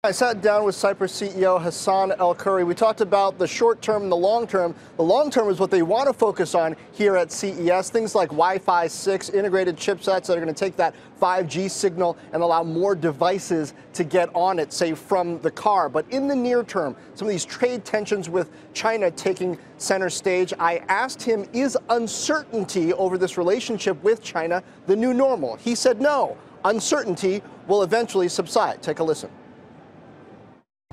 I sat down with Cypress CEO Hassane El-Khoury. We talked about the short term and the long term. The long term is what they want to focus on here at CES, things like Wi-Fi 6, integrated chipsets that are going to take that 5G signal and allow more devices to get on it, say from the car. But in the near term, some of these trade tensions with China taking center stage, I asked him, is uncertainty over this relationship with China the new normal? He said no, uncertainty will eventually subside. Take a listen.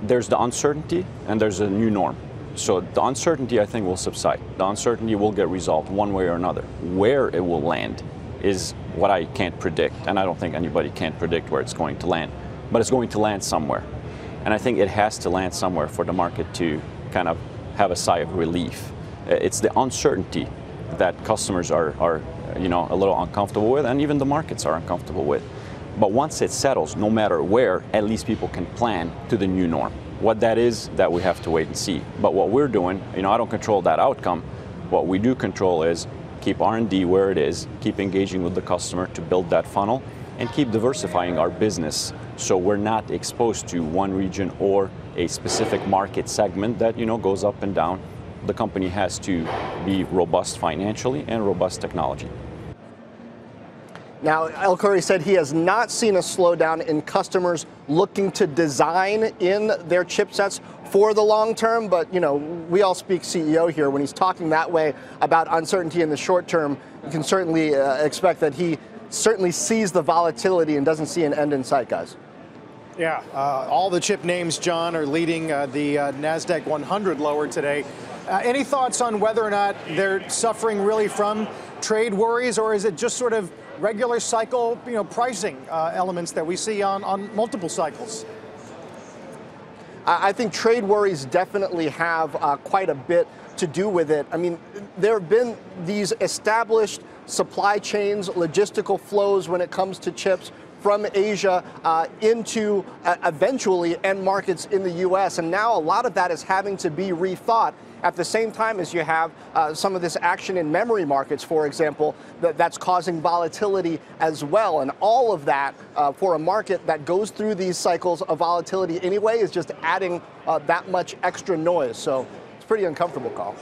There's the uncertainty and there's a new norm. So the uncertainty, I think, will subside. The uncertainty will get resolved one way or another. Where it will land is what I can't predict, and I don't think anybody can predict where it's going to land. But it's going to land somewhere. And I think it has to land somewhere for the market to kind of have a sigh of relief. It's the uncertainty that customers are a little uncomfortable with, and even the markets are uncomfortable with. But once it settles, no matter where, at least people can plan to the new norm. What that is, that we have to wait and see. But what we're doing, I don't control that outcome. What we do control is keep R&D where it is, keep engaging with the customer to build that funnel, and keep diversifying our business so we're not exposed to one region or a specific market segment that goes up and down. The company has to be robust financially and robust technology. Now, El-Khoury said he has not seen a slowdown in customers looking to design in their chipsets for the long term, but we all speak CEO here. When he's talking that way about uncertainty in the short term, you can certainly expect that he certainly sees the volatility and doesn't see an end in sight, guys. Yeah, all the chip names, John, are leading the NASDAQ 100 lower today. Any thoughts on whether or not they're suffering really from trade worries, or is it just sort of regular cycle, pricing elements that we see on multiple cycles? I think trade worries definitely have quite a bit to do with it. I mean, there have been these established supply chains, logistical flows when it comes to chips from Asia into eventually end markets in the U.S. And now a lot of that is having to be rethought at the same time as you have some of this action in memory markets, for example, that's causing volatility as well. And all of that for a market that goes through these cycles of volatility anyway is just adding that much extra noise. So it's pretty uncomfortable, Carl.